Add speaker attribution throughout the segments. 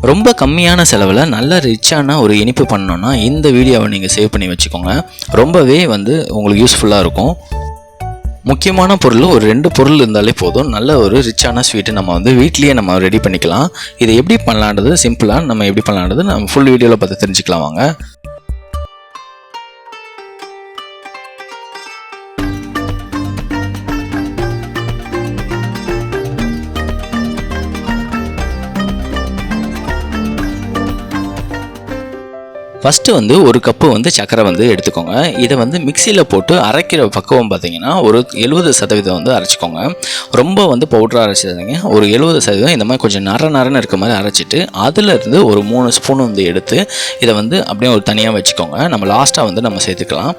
Speaker 1: ரொம்ப கம்மியான செலவில் நல்ல ரிச்சான ஒரு இனிப்பு பண்ணணுன்னா இந்த வீடியோவை நீங்கள் சேவ் பண்ணி வச்சுக்கோங்க. ரொம்பவே உங்களுக்கு யூஸ்ஃபுல்லாக இருக்கும். முக்கியமான பொருள் ஒரு 2 பொருள் இருந்தாலே போதும். நல்ல ஒரு ரிச்சான ஸ்வீட்டு நம்ம வீட்லேயே நம்ம ரெடி பண்ணிக்கலாம். இதை எப்படி பண்ணலான்றது சிம்பிளாக நம்ம எப்படி பண்ணலான்றது நம்ம ஃபுல் வீடியோவில் பார்த்து தெரிஞ்சுக்கலாம் வாங்க. ஃபஸ்ட்டு ஒரு கப்பு சக்கரை எடுத்துக்கோங்க. இதை மிக்சியில் போட்டு அரைக்கிற பக்குவம் பார்த்தீங்கன்னா ஒரு 70% அரைச்சிக்கோங்க. ரொம்ப பவுடராக அரைச்சிடாதீங்க. ஒரு 70% இந்த மாதிரி கொஞ்சம் நரன்னு இருக்க மாதிரி அரைச்சிட்டு அதிலிருந்து ஒரு 3 ஸ்பூன் எடுத்து இதை அப்படியே ஒரு தனியாக வச்சுக்கோங்க. நம்ம லாஸ்ட்டாக நம்ம சேர்த்துக்கலாம்.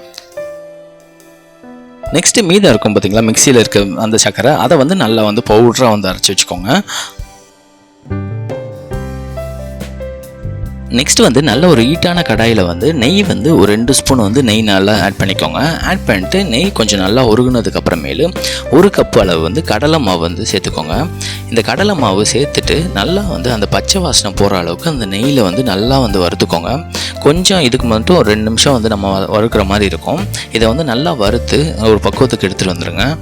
Speaker 1: நெக்ஸ்ட்டு மீதம் இருக்கும் பார்த்தீங்களா மிக்சியில் இருக்க அந்த சக்கரை, அதை நல்லா பவுடராக அரைச்சி வச்சுக்கோங்க. நெக்ஸ்ட் நல்ல ஒரு ஹீட்டான கடாயில் நெய் ஒரு 2 ஸ்பூன் நெய் நல்லா ஆட் பண்ணிக்கோங்க. ஆட் பண்ணிட்டு நெய் கொஞ்சம் நல்லா உருகுனதுக்கு அப்புறமேலு 1 கப் அளவு கடலை மாவு சேர்த்துக்கோங்க. இந்த கடலை மாவு சேர்த்துட்டு நல்லா அந்த பச்சை வாசனை போகிற அளவுக்கு அந்த நெய்யில் நல்லா வறுத்துக்கோங்க. கொஞ்சம் இதுக்கு மட்டும் ஒரு 2 நிமிஷம் நம்ம வறுக்கிற மாதிரி இருக்கும். இதை நல்லா வறுத்து ஒரு பக்குவத்துக்கு எடுத்துகிட்டு வந்துடுங்க.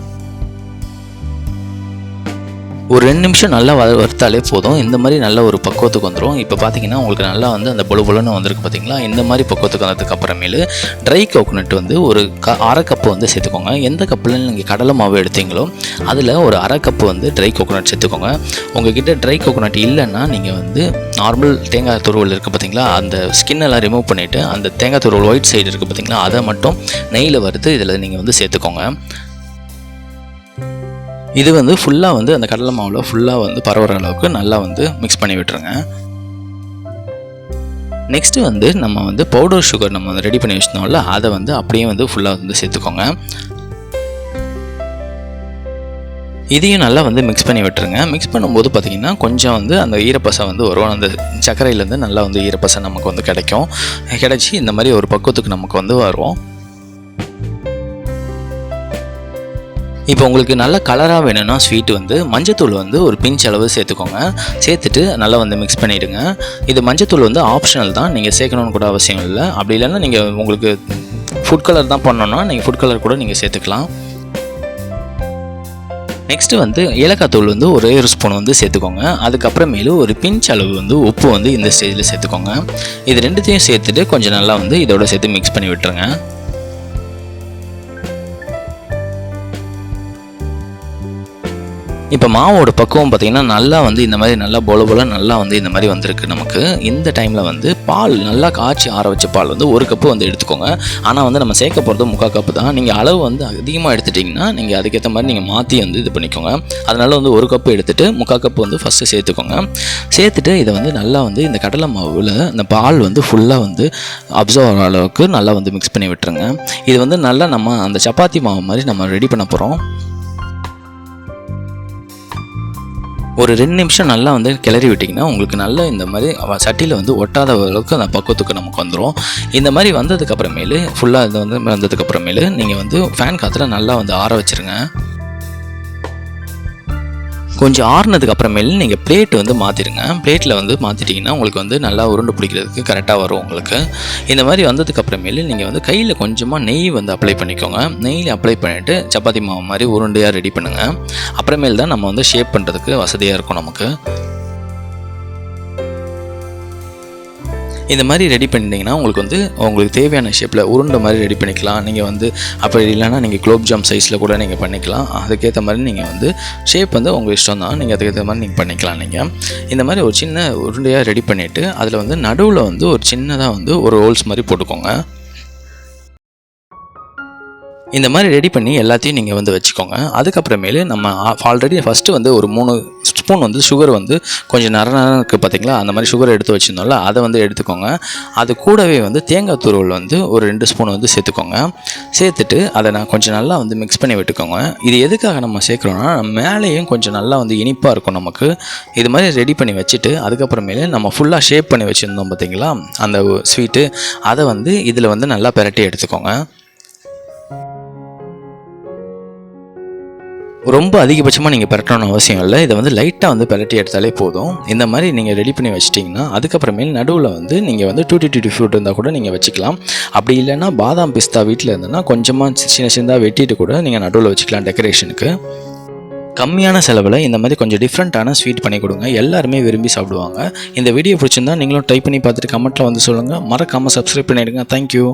Speaker 1: ஒரு 2 நிமிஷம் நல்லா வறுத்தாலே போதும். இந்த மாதிரி நல்ல ஒரு பக்குவத்துக்கு வந்துடும். இப்போ பார்த்தீங்கன்னா உங்களுக்கு நல்லா அந்த பொலுன்னு வந்திருக்கு பார்த்தீங்களா. இந்த மாதிரி பக்குவத்துக்கு வந்ததுக்கு அப்புறமேலு ட்ரை கோகோனட் ஒரு அரை கப்பு சேர்த்துக்கோங்க. எந்த கப்பில் நீங்கள் கடலை மாவு எடுத்தீங்களோ அதில் ஒரு அரை கப்பு ட்ரை கோகோனட் சேர்த்துக்கோங்க. உங்ககிட்ட ட்ரை கோகோனட் இல்லைன்னா நீங்கள் நார்மல் தேங்காய் துருவல் இருக்குது பார்த்தீங்களா, அந்த ஸ்கின்னெல்லாம் ரிமூவ் பண்ணிவிட்டு அந்த தேங்காய் துருவல் ஒயிட் சைடு இருக்குது பார்த்தீங்களா, அதை மட்டும் நெய்யில் வறுத்து இதில் நீங்கள் சேர்த்துக்கோங்க. இது ஃபுல்லாக அந்த கடலை மாவில் ஃபுல்லாக பரவுற அளவுக்கு நல்லா மிக்ஸ் பண்ணி விட்டுருங்க. நெக்ஸ்ட்டு நம்ம பவுடர் சுகர் நம்ம ரெடி பண்ணி வச்சுருந்தோம்ல, அதை அப்படியே ஃபுல்லாக சேர்த்துக்கோங்க. இதையும் நல்லா மிக்ஸ் பண்ணி விட்டுருங்க. மிக்ஸ் பண்ணும்போது பார்த்திங்கன்னா கொஞ்சம் அந்த ஈரப்பசை வரும். அந்த சர்க்கரையிலேருந்து நல்லா ஈரப்பசை நமக்கு கிடைச்சி இந்த மாதிரி ஒரு பக்குவத்துக்கு நமக்கு வரும். இப்போ உங்களுக்கு நல்ல கலராக வேணும்னா ஸ்வீட்டு மஞ்சத்தூள் ஒரு பிஞ்ச் அளவு சேர்த்துக்கோங்க. சேர்த்துட்டு நல்லா மிக்ஸ் பண்ணிவிடுங்க. இது மஞ்சத்தூள் ஆப்ஷனல் தான், நீங்கள் சேர்க்கணும்னு கூட அவசியம் இல்லை. அப்படி இல்லைன்னா நீங்கள் உங்களுக்கு ஃபுட் கலர் தான் பண்ணணும்னா நீங்கள் ஃபுட் கலர் கூட நீங்கள் சேர்த்துக்கலாம். நெக்ஸ்ட்டு ஏலக்காய் தூள் ஒரே ஒரு ஸ்பூன் சேர்த்துக்கோங்க. அதுக்கப்புறமேலு ஒரு பிஞ்ச் அளவு உப்பு இந்த ஸ்டேஜில் சேர்த்துக்கோங்க. இது ரெண்டுத்தையும் சேர்த்துட்டு கொஞ்சம் நல்லா இதோட சேர்த்து மிக்ஸ் பண்ணி விட்டுருங்க. இப்போ மாவோட பக்குவம் பார்த்திங்கன்னா நல்லா இந்த மாதிரி நல்லா போல நல்லா இந்த மாதிரி வந்திருக்கு நமக்கு. இந்த டைமில் பால் நல்லா காய்ச்சி ஆற வச்ச பால் 1 கப்பு எடுத்துக்கோங்க. ஆனால் நம்ம சேர்க்க போகிறது 3/4 கப்பு தான். நீங்கள் அளவு அதிகமாக எடுத்துட்டிங்கன்னா நீங்கள் அதுக்கேற்ற மாதிரி நீங்கள் மாற்றி இது பண்ணிக்கோங்க. அதனால் 1 கப்பு எடுத்துகிட்டு 3/4 கப்பு ஃபஸ்ட்டு சேர்த்துக்கோங்க. சேர்த்துட்டு இதை நல்லா இந்த கடலை மாவில் இந்த பால் ஃபுல்லாக அப்சர்வ் ஆகிற அளவுக்கு நல்லா மிக்ஸ் பண்ணி விட்டுருங்க. இது நல்லா நம்ம அந்த சப்பாத்தி மாவு மாதிரி நம்ம ரெடி பண்ண போகிறோம். ஒரு 2 நிமிஷம் நல்லா கிளறி விட்டிங்கன்னா உங்களுக்கு நல்லா இந்த மாதிரி சட்டியில் ஒட்டாத அளவுக்கு அந்த பக்குவத்துக்கு நமக்கு வந்துடும். இந்த மாதிரி வந்ததுக்கப்புறமேலு ஃபுல்லாக இது வந்ததுக்கப்புறமேலு நீங்கள் ஃபேன் காற்றுல நல்லா ஆற வச்சுருங்க. கொஞ்சம் ஆறுனதுக்கு அப்புறமேலு நீங்கள் பிளேட் மாற்றிடுங்க. பிளேட்டில் மாற்றிட்டிங்கன்னா உங்களுக்கு நல்லா உருண்டை பிடிக்கிறதுக்கு கரெக்டாக வரும். உங்களுக்கு இந்த மாதிரி வந்ததுக்கு அப்புறமேலு நீங்கள் கையில் கொஞ்சமாக நெய் அப்ளை பண்ணிக்கோங்க. நெய்யில் அப்ளை பண்ணிவிட்டு சப்பாத்தி மாவு மாதிரி உருண்டையாக ரெடி பண்ணுங்கள். அப்புறமேல் தான் நம்ம ஷேப் பண்ணுறதுக்கு வசதியாக இருக்கும் நமக்கு. இந்த மாதிரி ரெடி பண்ணிட்டீங்கன்னா உங்களுக்கு தேவையான ஷேப்பில் உருண்டை மாதிரி ரெடி பண்ணிக்கலாம். நீங்கள் அப்படி இல்லைன்னா நீங்கள் குலோப் ஜாம் சைஸில் கூட நீங்கள் பண்ணிக்கலாம். அதுக்கேற்ற மாதிரி நீங்கள் ஷேப் உங்கள் இஷ்டம் தான். நீங்கள் அதுக்கேற்ற மாதிரி நீங்கள் பண்ணிக்கலாம். நீங்கள் இந்த மாதிரி ஒரு சின்ன உருண்டையாக ரெடி பண்ணிவிட்டு அதில் நடுவில் ஒரு சின்னதாக ஒரு ஹோல்ஸ் மாதிரி போட்டுக்கோங்க. இந்த மாதிரி ரெடி பண்ணி எல்லாத்தையும் நீங்கள் வச்சுக்கோங்க. அதுக்கப்புறமேலு நம்ம ஆல்ரெடி ஃபஸ்ட்டு ஒரு 3 ஸ்பூன் சுகர் கொஞ்சம் நரன்னு இருக்குது பார்த்தீங்களா, அந்த மாதிரி சுகர் எடுத்து வச்சுருந்தோம்ல, அதை எடுத்துக்கோங்க. அது கூடவே தேங்காய் துருவல் ஒரு 2 ஸ்பூன் சேர்த்துக்கோங்க. சேர்த்துட்டு அதை நான் கொஞ்சம் நல்லா மிக்ஸ் பண்ணி விட்டுக்கோங்க. இது எதுக்காக நம்ம சேர்க்குறோன்னா மேலேயும் கொஞ்சம் நல்லா இனிப்பாக இருக்கும் நமக்கு. இது மாதிரி ரெடி பண்ணி வச்சுட்டு அதுக்கப்புறமேலு நம்ம ஃபுல்லாக ஷேப் பண்ணி வச்சுருந்தோம் பார்த்தீங்களா அந்த ஸ்வீட்டு, அதை இதில் நல்லா பிரட்டி எடுத்துக்கோங்க. ரொம்ப அதிகபட்சமாக நீங்கள் பெரட்டணும்னு அவசியம் இல்லை. இதை வந்து லைட்டாக வந்து பெரட்டி எடுத்தாலே போதும். இந்த மாதிரி நீங்கள் ரெடி பண்ணி வச்சிட்டிங்கன்னா அதுக்கப்புறமேல் நடுவில் வந்து நீங்கள் வந்து டூட்டி டூட்டி ஃப்ரூட் இருந்தால் கூட நீங்கள் வச்சுக்கலாம். அப்படி இல்லைன்னா பாதாம் பிஸ்தா வீட்டில் இருந்ததுன்னா கொஞ்சமாக சின்ன சின்னதாக வெட்டிட்டு கூட நீங்கள் நடுவில் வச்சுக்கலாம் டெக்கரேஷனுக்கு. கம்மியான செலவில் இந்த மாதிரி கொஞ்சம் டிஃப்ரெண்ட்டான ஸ்வீட் பண்ணி கொடுங்க. எல்லாருமே விரும்பி சாப்பிடுவாங்க. இந்த வீடியோ பிடிச்சிருந்தா நீங்களும் ட்ரை பண்ணி பார்த்துட்டு கமெண்ட்டில் வந்து சொல்லுங்கள். மறக்காமல் சப்ஸ்கிரைப் பண்ணிவிடுங்க. தேங்க்யூ.